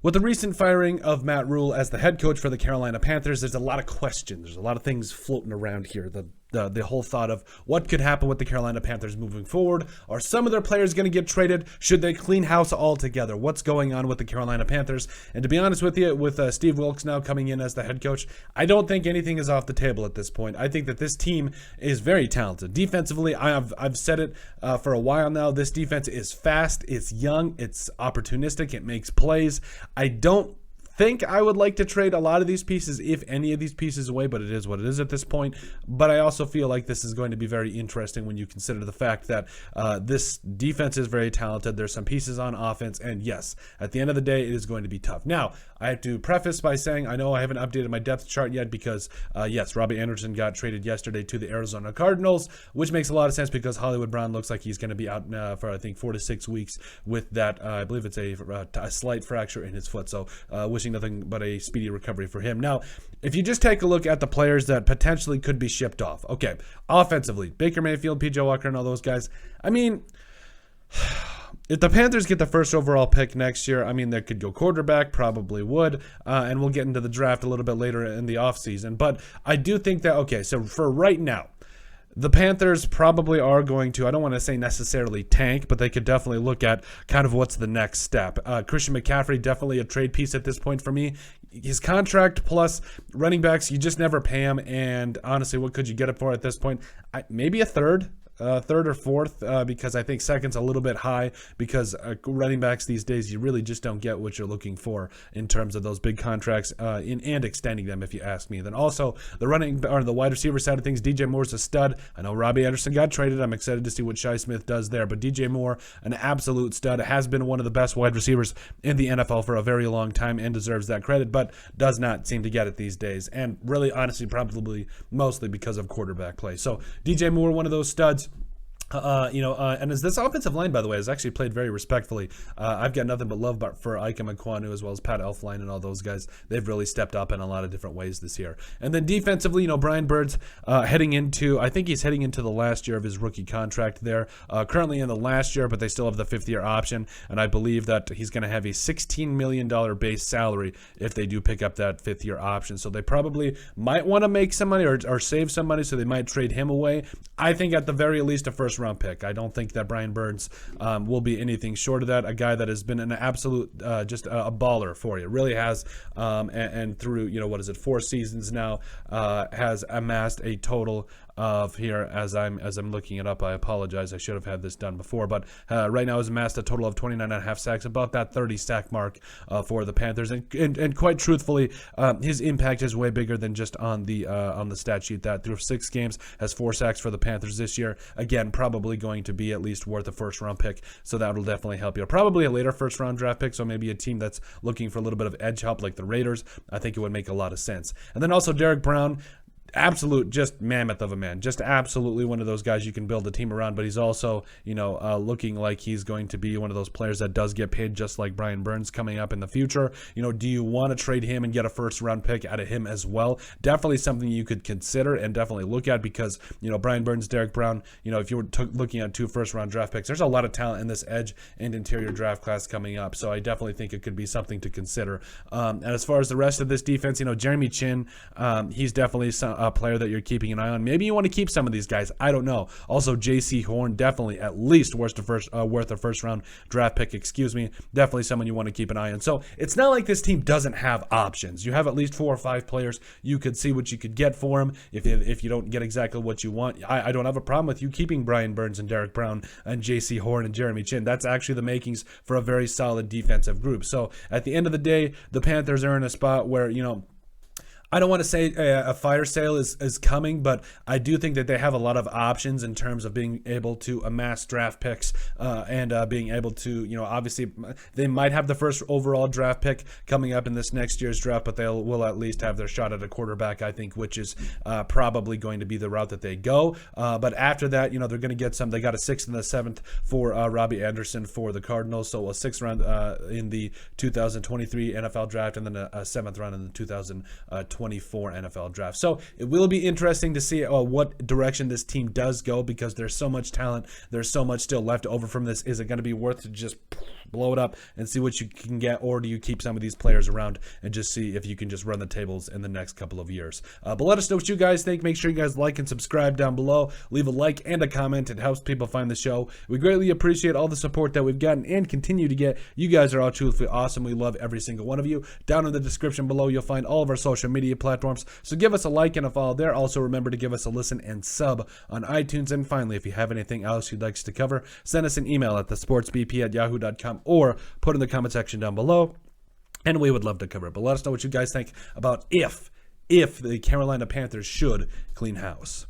With the recent firing of Matt Rhule as the head coach for the Carolina Panthers, there's a lot of questions. There's a lot of things floating around here. The whole thought of what could happen with the Carolina Panthers moving forward. Are some of their players going to get traded? Should they clean house altogether? What's going on with the Carolina Panthers? And to be honest with you, with Steve Wilkes now coming in as the head coach, I don't think anything is off the table at this point. I think that this team is very talented. Defensively, I've said it for a while now. This defense is fast, it's young, it's opportunistic, it makes plays. I don't think I would like to trade a lot of these pieces, if any of these pieces, away, but it is what it is at this point. But I also feel like this is going to be very interesting when you consider the fact that this defense is very talented. There's some pieces on offense, and yes, at the end of the day, it is going to be tough. Now, I have to preface by saying I know I haven't updated my depth chart yet because, yes, Robbie Anderson got traded yesterday to the Arizona Cardinals, which makes a lot of sense because Hollywood Brown looks like he's going to be out for, I think, 4 to 6 weeks with that. I believe it's a slight fracture in his foot, so wishing nothing but a speedy recovery for him. Now, if you just take a look at the players that potentially could be shipped off, okay, offensively, Baker Mayfield, P.J. Walker, and all those guys, I mean, if the Panthers get the first overall pick next year, I mean, they could go quarterback, probably would, and we'll get into the draft a little bit later in the offseason. But I do think that, okay, so for right now, the Panthers probably are going to, I don't want to say necessarily tank, but they could definitely look at kind of what's the next step. Christian McCaffrey, definitely a trade piece at this point for me. His contract plus running backs, you just never pay him. And honestly, what could you get it for at this point? Maybe a third or fourth, because I think second's a little bit high because running backs these days, you really just don't get what you're looking for in terms of those big contracts and extending them, if you ask me. Then also the wide receiver side of things, DJ Moore's a stud. I know Robbie Anderson got traded. I'm excited to see what Shi Smith does there, but DJ Moore, an absolute stud, has been one of the best wide receivers in the NFL for a very long time and deserves that credit, but does not seem to get it these days. And really, honestly, probably mostly because of quarterback play. So DJ Moore, one of those studs. And as this offensive line, by the way, has actually played very respectfully. I've got nothing but love for Ike Ekwonu as well as Pat Elflein and all those guys. They've really stepped up in a lot of different ways this year. And then defensively, Brian Bird's heading into the last year of his rookie contract there. Currently in the last year, but they still have the 5th-year option. And I believe that he's going to have a $16 million base salary if they do pick up that 5th-year option. So they probably might want to make some money or save some money, so they might trade him away. I think at the very least a first-round pick. I don't think that Brian Burns will be anything short of that. A guy that has been an absolute just a baller for you. Really has, and through 4 seasons now, has amassed a total of here as I'm looking it up. I apologize. I should have had this done before, but right now has amassed a total of 29.5 sacks, about that 30 sack mark for the Panthers. And quite truthfully, his impact is way bigger than just on the stat sheet. That through 6 games has 4 sacks for the Panthers this year. Again, probably going to be at least worth a first-round pick, so that will definitely help you. Probably a later first-round draft pick, so maybe a team that's looking for a little bit of edge help like the Raiders. I think it would make a lot of sense. And then also Derek Brown, absolute just mammoth of a man, just absolutely one of those guys you can build a team around, but he's also looking like he's going to be one of those players that does get paid just like Brian Burns coming up in the future. Do you want to trade him and get a first round pick out of him as well? Definitely something you could consider and definitely look at because Brian Burns, Derek Brown, if you were looking at 2 first round draft picks, there's a lot of talent in this edge and interior draft class coming up, so I definitely think it could be something to consider. And as far as the rest of this defense, Jeremy Chin, he's definitely a player that you're keeping an eye on. Maybe you want to keep some of these guys. I don't know. Also, J.C. Horn, definitely at least worth a first round draft pick. Definitely someone you want to keep an eye on. So it's not like this team doesn't have options. You have at least 4 or 5 players. You could see what you could get for them. If you don't get exactly what you want, I don't have a problem with you keeping Brian Burns and Derek Brown and J.C. Horn and Jeremy Chin. That's actually the makings for a very solid defensive group. So at the end of the day, the Panthers are in a spot where I don't want to say a fire sale is coming, but I do think that they have a lot of options in terms of being able to amass draft picks and being able to, obviously they might have the first overall draft pick coming up in this next year's draft, but they will at least have their shot at a quarterback, I think, which is probably going to be the route that they go. But after that, they're going to get some. They got a 6th and a 7th for Robbie Anderson for the Cardinals, so a 6th round in the 2023 NFL draft and then a 7th round in the 2024 NFL draft. So it will be interesting to see what direction this team does go because there's so much talent. There's so much still left over from this. Is it going to be worth to just blow it up and see what you can get, or do you keep some of these players around and just see if you can just run the tables in the next couple of years. But let us know what you guys think. Make sure you guys like and subscribe down below. Leave a like and a comment. It helps people find the show. We greatly appreciate all the support that we've gotten and continue to get. You guys are all truthfully awesome. We love every single one of you. Down in the description below, you'll find all of our social media platforms. So give us a like and a follow there. Also, remember to give us a listen and sub on iTunes. And finally, if you have anything else you'd like us to cover, send us an email at thesportsbp@yahoo.com or put in the comment section down below, and we would love to cover it. But let us know what you guys think about if the Carolina Panthers should clean house.